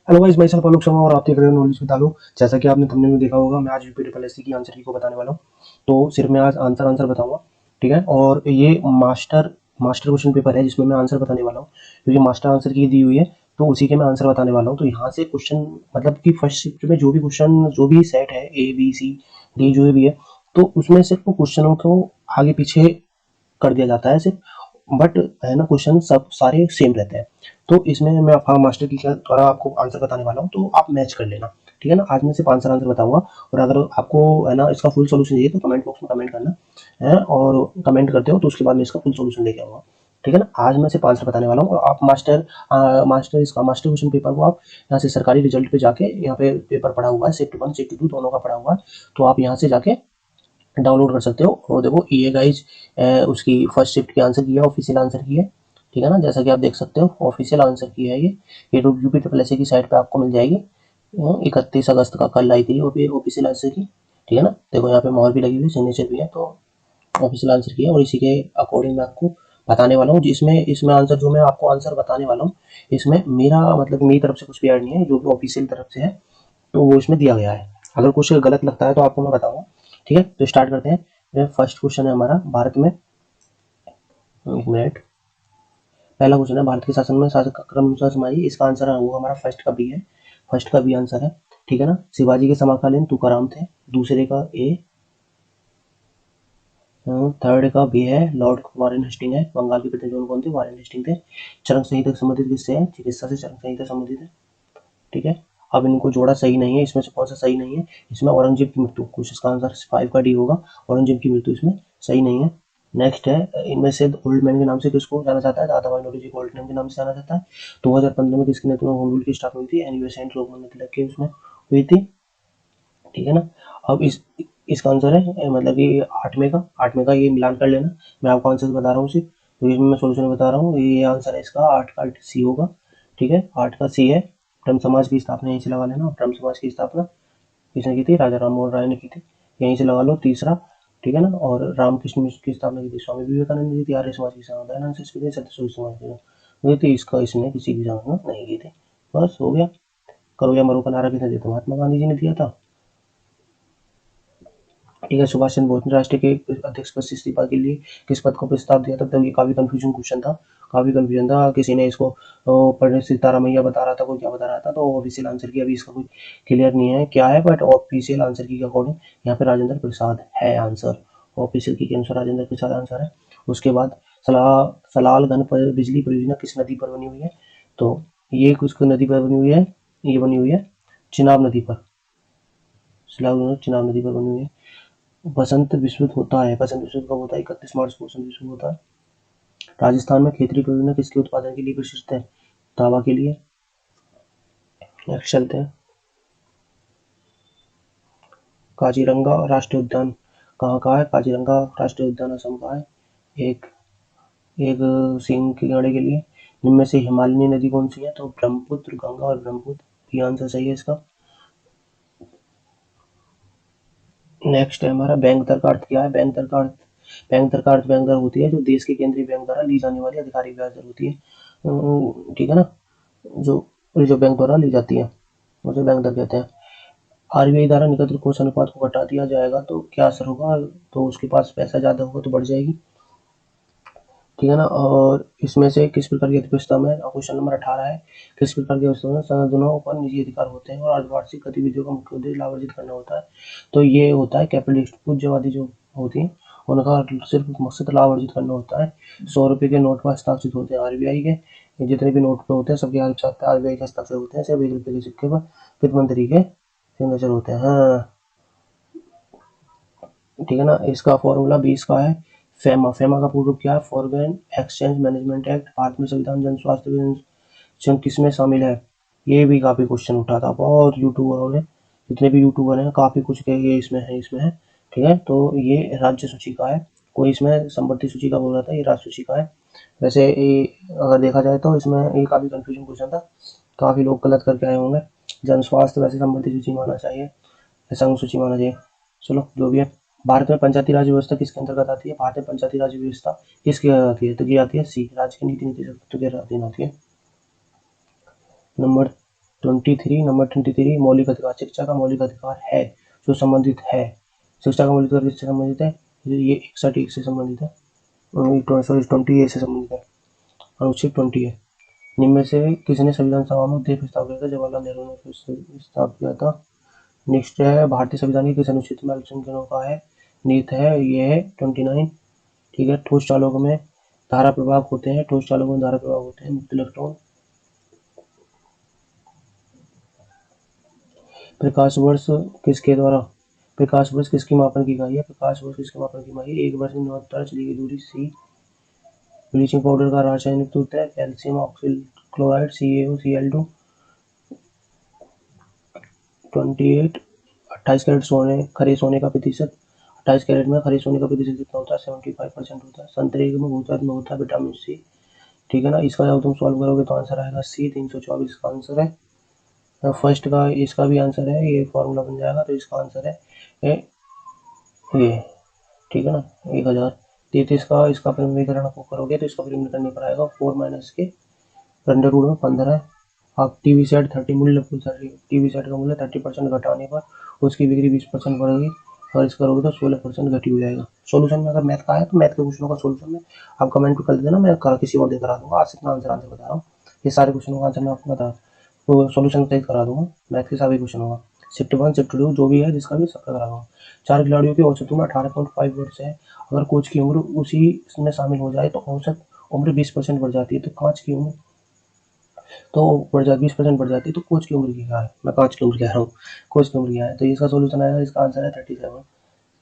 Hello guys, मैं self Alok Sharma और आप देख रहे हो नॉलेज विद आलोक। जैसा कि आपने थंबनेल में देखा होगा, मैं आज यूपी ट्रिपल एससी की आंसर की को बताने वाला हूँ। तो सिर्फ मैं आज आंसर बताऊंगा, ठीक है। और ये मास्टर क्वेश्चन पेपर है जिसमें मैं आंसर बताने वाला हूँ, क्योंकि मास्टर आंसर की दी हुई है तो उसी के मैं आंसर बताने वाला हूँ। तो यहाँ से क्वेश्चन मतलब कि फर्स्ट शिफ्ट में जो भी क्वेश्चन, जो भी सेट है ए बी सी डी जो भी है, तो उसमें सिर्फ क्वेश्चनों को आगे पीछे कर दिया जाता है सिर्फ, बट है ना, क्वेश्चन सब सारे सेम रहते हैं। तो इसमें मैं मास्टर की के द्वारा आपको आंसर बताने वाला हूँ, तो आप मैच कर लेना, ठीक है ना। आज मैं सिर्फ आंसर बताऊंगा, और अगर आपको है ना इसका फुल सोल्यूशन चाहिए तो कमेंट बॉक्स में कमेंट करना है, और कमेंट करते हो तो उसके बाद मैं इसका फुल सोल्यूशन लेके आऊंगा, ठीक है ना। आज मैं सिर्फ आंसर बताने वाला हूँ, और आप मास्टर क्वेश्चन पेपर को आप यहाँ से सरकारी रिजल्ट पे जाके, यहाँ पे पेपर पड़ा हुआ है, शिफ्ट 1 शिफ्ट 2 दोनों का पड़ा हुआ है, तो आप यहाँ से जाके डाउनलोड कर सकते हो। और देखो ये गाइज उसकी फर्स्ट शिफ्ट की आंसर की है, ऑफिशियल आंसर की है, ठीक है ना। जैसा कि आप देख सकते हो ऑफिशियल आंसर की है ये तो यूपी ट्रिपल एस की साइट पे आपको मिल जाएगी। 31 अगस्त का कल आई थी वो भी ऑफिशियल आंसर की, ठीक है ना। देखो यहाँ पे मोहर भी लगी हुई है, सिग्नेचर भी है, तो ऑफिशियल आंसर की है। और इसी के अकॉर्डिंग मैं आपको बताने वाला हूँ, जिसमें इसमें आंसर जो मैं आपको आंसर बताने वाला हूँ, इसमें मेरा मतलब मेरी तरफ से कुछ भी ऐड नहीं है, जो भी ऑफिशियल तरफ से है तो वो इसमें दिया गया है। अगर कुछ गलत लगता है तो आपको मैं बताऊंगा, ठीक है। तो स्टार्ट करते हैं। फर्स्ट क्वेश्चन है हमारा, भारत में, एक मिनट, पहला क्वेश्चन है, भारत के शासन में शासक का क्रम अनुसार समाई। इसका आंसर है वो हमारा फर्स्ट का बी है, फर्स्ट का बी आंसर है, ठीक है ना। शिवाजी के समकालीन तुकाराम थे, दूसरे का ए, थर्ड का बी है, लॉर्ड वारेन हेस्टिंग है। बंगाल के प्रतिनिधि कौन थे? वारेन हेस्टिंग थे। चरक संहिता संबंधित किससे है? चिकित्सा से चरक संहिता संबंधित है, ठीक है। अब इनको जोड़ा सही नहीं है, इसमें से कौन सा सही नहीं है? इसमें औरंगजेब की मृत्यु, कुछ इसका आंसर 5 का डी होगा, औरंगजेब की मृत्यु इसमें सही नहीं है। नेक्स्ट है, इनमें से ओल्ड मैन के नाम से किसको जाना जाता है? दादा भाई नौरोजी को ओल्ड मैन के नाम से जाना जाता है। 2015 में किसके नेतृत्व में होम रूल की स्थापना हुई थी? एनवी सेंट लोकमान्य तिलक के उसमें हुई थी, ठीक है ना। अब इसका आंसर है मतलब कि आठवें का ये मिलान कर लेना। मैं आपको आंसर बता रहा हूँ सिर्फ, तो इसमें मैं सोल्यूशन बता रहा हूँ। ये आंसर है इसका, 8 का सी होगा, ठीक है। 8 का सी है। ब्रह्म समाज की स्थापना यहीं से लगा लेना। ब्रह्म समाज की स्थापना किसने की थी? राजा राम मोहन राय ने की थी, यहीं से लगा लो तीसरा, ठीक है ना। और रामकृष्ण मिशन की स्थापना की थी स्वामी विवेकानंद जी थी। आर्य समाज की स्थापना दयानंद सरस्वती ने, सत्य समाज की थी, इसका इसने किसी की स्थापना नहीं की थी। बस हो गया। करो या मरो का नारा किसने दिया था? महात्मा गांधी जी ने दिया था, ठीक है। सुभाष चंद्र बोस ने राष्ट्रीय के अध्यक्ष पद से इस्तीफा के लिए किस पद को प्रस्ताव दिया था? तब ये काफी कंफ्यूजन क्वेश्चन था, काफी कंफ्यूजन था। किसी ने इसको पढ़ने सितारा मैया बता रहा था, कोई क्या बता रहा था। तो ऑफिशियल आंसर की अभी इसका कोई क्लियर नहीं है क्या है, बट ऑफिशियल आंसर की अकॉर्डिंग यहाँ पे राजेंद्र प्रसाद है आंसर। ऑफिशियल की के अनुसार राजेंद्र प्रसाद आंसर है। उसके बाद सलाल गन पर बिजली परियोजना किस नदी पर बनी हुई है? तो ये किस नदी पर बनी हुई है? ये बनी हुई है चिनाब नदी पर, चिनाब नदी पर बनी हुई है। बसंत विश्व होता है, बसंत विश्व कब होता है? 31 मार्च को बसंत विश्व होता है। राजस्थान में खेतरी परियोजना किसके उत्पादन के लिए प्रसिद्ध है? दावा के लिए। नेक्स्ट चलते हैं, काजीरंगा राष्ट्रीय उद्यान कहाँ का है? काजीरंगा राष्ट्रीय उद्यान असम का है। एक एक सिंह के गाड़े के लिए। जिनमें से हिमालयनी नदी कौन सी है? तो ब्रह्मपुत्र, गंगा और ब्रह्मपुत्र, ये आंसर सही है इसका। नेक्स्ट है हमारा, बैंक दर का अर्थ क्या है? बैंक दर का अर्थ, बैंक दर होती है जो देश के केंद्रीय बैंक द्वारा ली जाने वाली आधिकारिक ब्याज दर होती है, ठीक है ना, जो रिजर्व बैंक द्वारा ली जाती है, उसे बैंक दर कहते हैं। आरबीआई द्वारा निकट कोष अनुपात को घटा दिया जाएगा तो क्या असर होगा? तो उसके पास पैसा ज्यादा होगा तो बढ़ जाएगी, ठीक है ना। और इसमें से किस प्रकार की अर्थव्यवस्था में, क्वेश्चन नंबर 18 है, किस प्रकार की अर्थव्यवस्था में संसाधनों पर निजी अधिकार होते हैं और अर्धवार्षिक गतिविधियों का मुख्य उद्देश्य लाभ अर्जित करना होता है? तो ये होता है कैपिटलिस्ट, पूंजीवादी जो होती है उनका सिर्फ मकसद लाभ अर्जित करना होता है। 100 रुपए के नोट पर हस्ताक्षरित होते हैं आरबीआई के, जितने भी नोट पे होते हैं सबके आरबीआई के हस्ताक्षर होते हैं, सिर्फ 1 रुपए के सिक्के पर वित्त मंत्री के सिग्नेचर होते हैं, हाँ, ठीक है ना। इसका फॉर्मूला 20 का है, फेमा, फेमा का पूर्ण रूप क्या है? Foreign exchange management act. Bharat में संविधान जन स्वास्थ्य मिशन किसमें शामिल है? ये भी काफी क्वेश्चन उठा था, बहुत यूट्यूबरों ने, जितने भी यूट्यूबर हैं काफी कुछ कहे ये इसमें है, इसमें है, ठीक है। तो ये राज्य सूची का है, कोई इसमें संपत्ति सूची का बोल रहा था, ये राज्य सूची का है। वैसे ये अगर देखा जाए तो इसमें ये काफी कंफ्यूजन क्वेश्चन था, काफी लोग गलत करके आए होंगे। जन स्वास्थ्य वैसे संपत्ति सूची माना चाहिए, संघ सूची माना चाहिए, चलो जो भी है। भारत में पंचायती राज व्यवस्था किसके अंतर्गत आती है? भारत में पंचायती राज व्यवस्था किसके अंतर्गत आती है? तो ये आती है सी, राज्य के नीति निर्देशक के अधीन आती है। नंबर नंबर 23 मौलिक अधिकार, शिक्षा का मौलिक अधिकार है जो संबंधित है। शिक्षा का मौलिक अधिकार किससे संबंधित है? ये 61 से संबंधित है, सॉरी 20 से संबंधित है, अनुच्छेद 20 है। निम्न में से किसने संविधान सभा में उद्देश्य प्रस्ताव किया था? जवाहरलाल नेहरू ने प्रस्ताव किया था। नेक्स्ट है भारतीय संविधान के किस अनुच्छेद में अल्पसंख्यकों का है निहित है? ये है 29। ठीक है। ठोस चालकों में धारा प्रवाह होते हैं, ठोस चालकों में धारा प्रवाह होते हैं मुक्त इलेक्ट्रॉन। प्रकाश वर्ष किसके द्वारा, प्रकाश वर्ष किसकी मापन की इकाई है? प्रकाश वर्ष किसके मापन की इकाई है? एक वर्ष में 79 चली गई दूरी। सी। ब्लीचिंग पाउडर का रासायनिक सूत्र है कैल्शियम ऑक्सीक्लोराइड CaOCl2। 28 28 कैरेट सोने खरे सोने का प्रतिशत, 28 कैरेट में खरे सोने का प्रतिशत कितना होता है? 75% होता है। संतरे में होता है विटामिन सी। ठीक है ना। इसका जब तुम सॉल्व करोगे तो आंसर आएगा सी, 324 का आंसर है। फर्स्ट का इसका भी आंसर है, ये फॉर्मूला बन जाएगा तो इसका आंसर है ये। ठीक है ना। 1033 का इसका परिमितीकरण को करोगे तो इसका परिमितीकरण पर आएगा 4 माइनस के अंडर रूट में 15। आप टीवी सेट 30 मूल्य टीवी सेट का मूल्य 30% घटाने पर उसकी बिक्री 20% बढ़ेगी, और इस करोगे तो 16% घटी हो जाएगा। सॉल्यूशन में अगर मैथ का है तो मैथ के क्वेश्चनों का सॉल्यूशन में आप कमेंट कर देना, मैं किसी और दिन करा दूंगा। आज से इतना आंसर बता रहा हूँ, ये सारे क्वेश्चनों का आंसर मैं आपको बता तो सॉल्यूशन सहित करा दूंगा मैथ के सभी क्वेश्चनों का। शिफ्ट 1 शिफ्ट 2 जो भी है जिसका भी सबका करा दूंगा। 4 खिलाड़ियों की औसत उम्र 18.5 वर्ष है। अगर कोच की उम्र उसी में शामिल हो जाए तो औसत उम्र 20% बढ़ जाती है। तो कांच की उम्र तो बढ़ जाती 20% बढ़ जाती है। तो कोच की उम्र क्या है? मैं कांच की उम्र कह रहा हूँ, कोच की उम्र क्या है? तो इसका सोल्यूशन आएगा, इसका आंसर है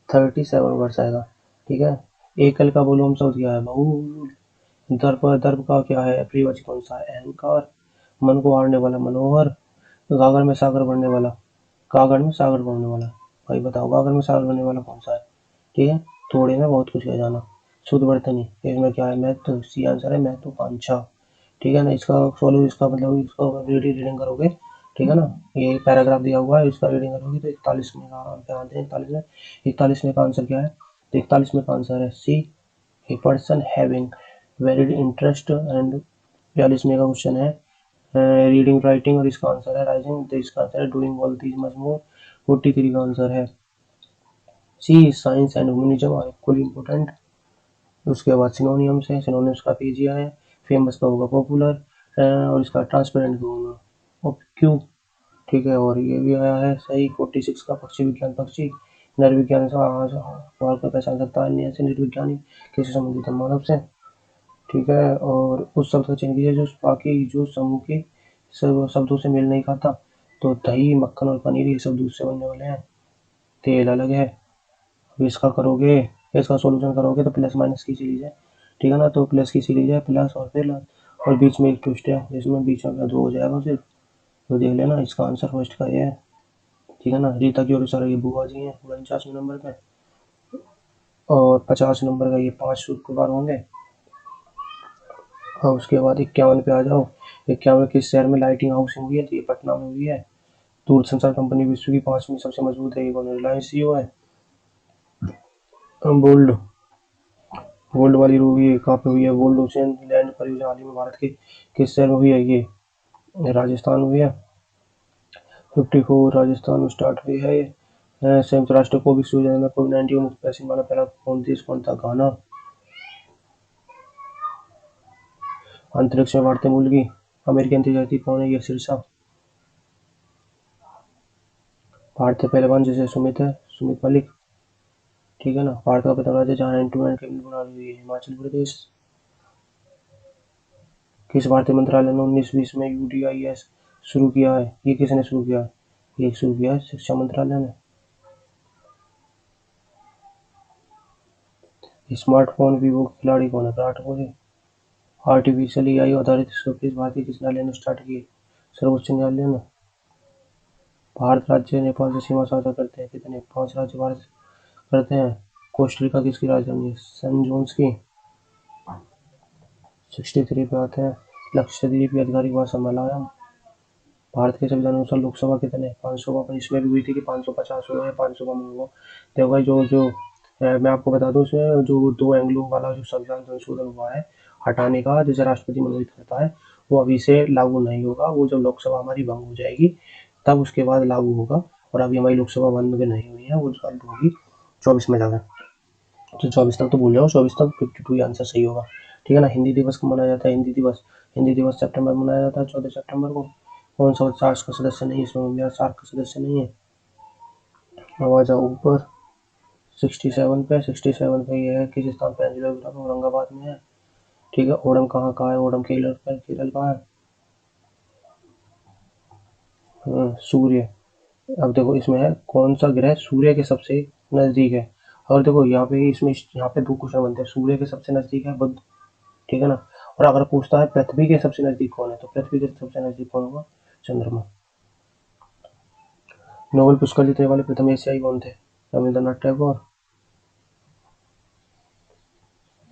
37 वर्ष आएगा। ठीक है। एकल का बोलो हम शब्द क्या है? बहु। दर्प का क्या है प्रियवाची कौन सा है? अहंकार। मन को हारने वाला मनोहर। गागर में सागर बढ़ने वाला, कागड़ में सागर बढ़ने वाला। भाई बताओ गागर में सागर बढ़ने वाला कौन सा है? ठीक है। थोड़े में बहुत कुछ कह जाना। शुद्ध बर्तनी इसमें क्या है? मैथ। सी आंसर है महत्वाकांक्षा। ठीक है ना। इसका सॉल्व इसका मतलब इसका रीडिंग करोगे, ठीक है ना। ये पैराग्राफ दिया हुआ है, इसका रीडिंग करोगे तो 41 में का आंसर 41 में का आंसर क्या है? तो 41 में का आंसर है C, a person having varied interest. And 42 में का क्वेश्चन है रीडिंग राइटिंग, और इसका आंसर है राइजिंग। तो इसका आंसर है doing all these much more. 43 का आंसर है C, science and humanism are equally important. उसके बाद सिनोनियम्स है, सिनोनियम्स का पेज है। फेमस का होगा पॉपुलर, और इसका ट्रांसपेरेंट का होगा क्यों। ठीक है। और ये भी आया है सही 46 का पक्षी विज्ञान, पक्षी नर विज्ञान से भारत का पहचान सकता है अन्य से निर्विज्ञानी किसी संबंधित मानव से। ठीक है। और उस शब्द का चयन कीजिए जो बाकी जो समूह के सब शब्दों से मेल नहीं खाता। तो दही, मक्खन और पनीर ये सब दूध से बनने वाले हैं, तेल अलग है। अब इसका करोगे, इसका सॉल्यूशन करोगे तो प्लस माइनस की सीरीज है। ठीक है ना। तो प्लस की सीरीज है, प्लस और फिर और बीच में एक ट्विस्ट है जिसमें बीच में 2 हो जाएगा सिर्फ। तो देख लेना इसका आंसर फर्स्ट का ये है। ठीक है ना। रीता की और सारा ये बुआ जी हैं 49 नंबर पे, और 50 नंबर का ये 5 शुक्रवार होंगे। और उसके बाद 51 पे आ जाओ। 51 किस शहर में लाइटिंग हाउसिंग हुई है? तो ये पटना में हुई है। दूरसंचार कंपनी विश्व की 5वीं सबसे मजबूत है, ये कौन है? रिलायंस जियो है। बोल्ड गोल्ड वाली रूबी कहाँ पे हुई है? गोल्ड ओशियन लैंड परियोजना हाल ही में भारत के किस शहर में हुई है? ये राजस्थान में हुई है। 54 राजस्थान में स्टार्ट हुई है ये। संयुक्त राष्ट्र को विश्व में कोविड-19 मुक्त वैक्सीन वाला पहला देश कौन था? घाना। अंतरिक्ष में भारतीय मूल की अमेरिकी अंतरिक्ष कौन है? ये शीर्षा। भारतीय पहलवान जैसे सुमित है, सुमित मलिक। ठीक है ना। भारत का प्रथम राज्य जहाँ एंड टू एंड कैबिनेट प्रणाली हुई है? हिमाचल प्रदेश। किस भारतीय मंत्रालय ने 1920 में UDIS शुरू किया है? ये किसने शुरू किया है? ये शुरू किया है शिक्षा मंत्रालय ने। स्मार्टफोन वीवो के खिलाड़ी कौन है? विराट कोहली। आर्टिफिशियल एआई आधारित शोकेस भारतीय किस न्यायालय ने स्टार्ट किए? सर्वोच्च न्यायालय ने। भारत राज्य नेपाल से सीमा साझा करते हैं कितने? 5 राज्य भारत करते हैं। कोस्टरिका किसकी राजधानी है? सैन जोन्स की। 63 पे आते हैं। लक्षद्वीप की आधिकारिक भाषा मलयालम। भारत के संविधान अनुसार लोकसभा कितने? 500 पर इसमें भी हुई थी कि 550 हो या 500 कम हो। देखो भाई जो जो मैं आपको बता दूं, इसमें जो दो एंग्लों वाला जो संविधान संशोधन हुआ है हटाने का, जिसे राष्ट्रपति मनोनीत करता है, वो अभी से लागू नहीं होगा। वो जब लोकसभा हमारी भंग हो जाएगी तब उसके बाद लागू होगा। और अभी हमारी लोकसभा बंद भी नहीं हुई है, वो चालू होगी 24 में जाकर। तो 24 तक तो भूल जाओ, 24 तक 52 आंसर सही होगा। ठीक है ना। हिंदी दिवस कब मनाया जाता है? हिंदी दिवस सितंबर में मनाया जाता है, 14 सितंबर को। कौन सा सार्क का सदस्य नहीं है इसमें? इंडिया सार्क का सदस्य नहीं है। अब आ जाओ ऊपर 67 पे। 67 पे ये है किस स्थान पे एंजिलो ग्राफी औरंगाबाद में है। ठीक है। ओणम कहाँ का है? ओणम केरल का, केरल का है। सूर्य। अब देखो इसमें है कौन सा ग्रह सूर्य के सबसे नजदीक है। और देखो यहाँ पे, इसमें यहाँ पे दो क्वेश्चन बनते हैं। सूर्य के सबसे नजदीक है बुध, ठीक है ना। और अगर पूछता है पृथ्वी के सबसे नजदीक कौन है, तो पृथ्वी के सबसे नजदीक कौन होगा? चंद्रमा। नोबेल पुरस्कार जीतने वाले प्रथम एशियाई कौन थे? रविंद्रनाथ टैगोर।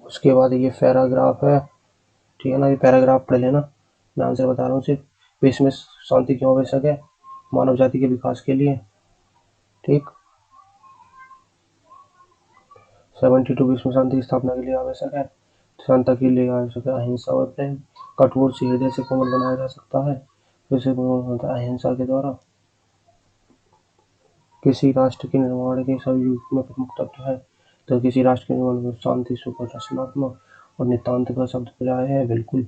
उसके बाद ये पैराग्राफ है, ठीक है ना। ये पैराग्राफ पढ़ लेना, मैं आंसर बता रहा हूँ सिर्फ। विश्व में शांति क्यों आवश्यक है? मानव जाति के विकास के लिए। ठीक। 72 विश्व शांति की स्थापना के लिए आवश्यक है। शांति के लिए आवश्यक है अहिंसा और प्रेम। कठोर से हृदय से कोमल बनाया जा सकता है, जैसे कोमल होता है अहिंसा के द्वारा। किसी राष्ट्र के निर्माण के सभी युग में प्रमुख तत्व है, तो किसी राष्ट्र के निर्माण में शांति, सुख और रचनात्मक और नितांत का शब्द पर्याय है। बिल्कुल,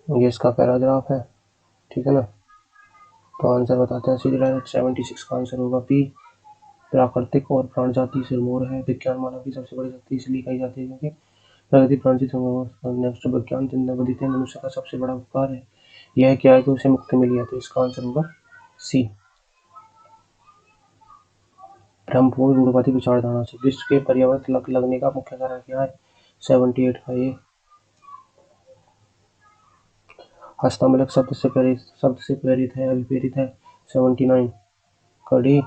ये इसका पैराग्राफ है, ठीक है ना। तो आंसर बताते हैं सीधे डायरेक्ट। 76 का आंसर होगा बी। प्राकृतिक और प्राण जाति सिरमौर है। विज्ञान मानव की सबसे बड़ी शक्ति इसलिए कही जाती है क्योंकि प्रगति प्राणी नेक्स्ट विज्ञान जिंदा बदित है मनुष्य का सबसे बड़ा उपकार है। यह क्या है कि उसे मुक्ति मिली है, तो इसका आंसर होगा सी। ब्रह्मपूर्ण रूढ़वादी विचारधारा से विश्व के पर्यावरण लगने का मुख्य कारण क्या है? 78 का ये। हस्तमैलक शब्द से प्रेरित है, अभिप्रेरित है। 79। कड़ी।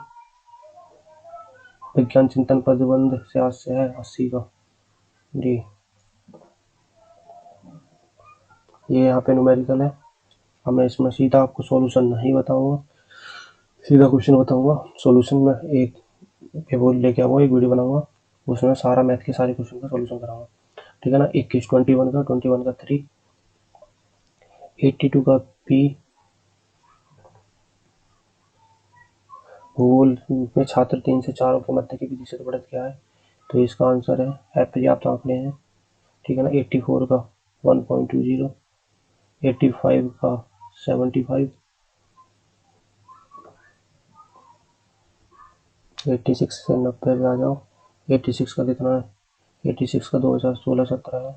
विज्ञान चिंतन पदबंध से हास्य है। 80 का डी। ये यहाँ पे न्यूमेरिकल है। अब मैं इसमें सीधा आपको सॉल्यूशन नहीं बताऊंगा, सीधा क्वेश्चन बताऊंगा। सॉल्यूशन में एक वो लेके आऊंगा, एक वीडियो बनाऊंगा, उसमें सारा मैथ के सारे क्वेश्चन का सॉल्यूशन कराऊंगा, ठीक है ना। 21 21 का 21 का 3, 82 का पी। भूगोल में छात्र 3 से 4 के मध्य की प्रतिशत बढ़त क्या है? तो इसका आंसर है पर्याप्त आंकड़े हैं, ठीक है ना। 84 का 1.20, 85 का 75, 86 से 90 पे आ जाओ। 86 का कितना है? 86 का 2016-17 है,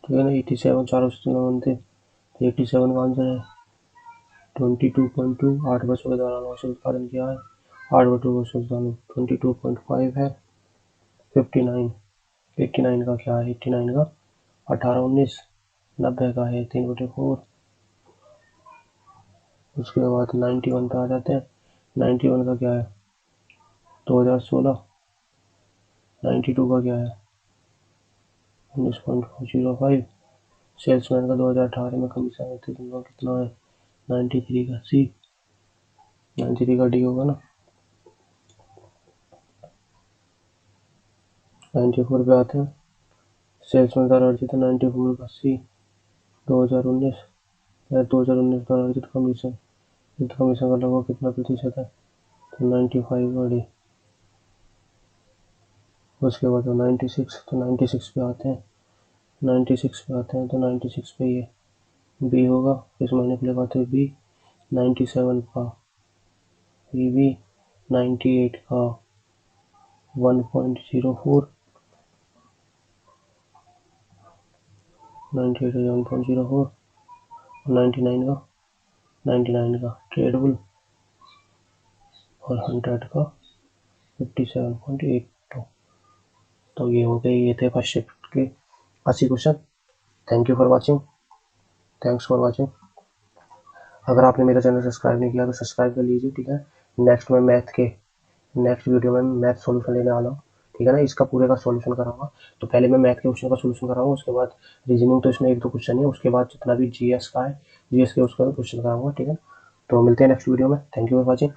ठीक है ना। 87 चारों से बनते, 87 का आंसर है 22.2। 8 वर्षों के दौरान औसत उत्पादन किया है। 8 वर्षों के दौरान 22.5 है। 59। 89 का क्या है? 89 का 18-19। 90 का है 3/4। उसके बाद 91 पे आ जाते हैं। 91 का क्या है? 2016। 92 का क्या है? 19.05। सेल्समैन का 2018 में कमीशन कितना है? 93 का सी। 93 का डी होगा ना। 94 पे आते हैं। सेल्समैन का अर्जित 94 का सी। 2019 द्वारा अर्जित कमीशन, कमीशन का लगभग कितना प्रतिशत है? तो 95 का डी। उसके बाद 96, तो 96 पे आते हैं। 96 पे आते हैं तो 96 पे ये बी होगा। इस महीने के लिए बात है बी। 97 का बी। 98 का 1.04। 98 का 1.04। 99 का 99 का ट्रेडेबल। और 100 का 57.82। तो ये हो गए, ये थे फर्स्ट शिफ्ट के 80 question. Thank you for watching. Thanks for watching. अगर आपने मेरा चैनल सब्सक्राइब नहीं किया तो सब्सक्राइब कर लीजिए, ठीक है। नेक्स्ट वीडियो में मैथ सॉल्यूशन लेने वाला हूँ, ठीक है ना। इसका पूरे का सॉल्यूशन कराऊंगा। तो पहले मैं मैथ के क्वेश्चन का सॉल्यूशन कराऊंगा, उसके बाद रीजनिंग तो इसमें 1-2 क्वेश्चन है, उसके बाद जितना भी जीएस का है, जीएस के उसका क्वेश्चन कराऊंगा, ठीक है। तो मिलते हैं नेक्स्ट वीडियो में। Thank you for watching.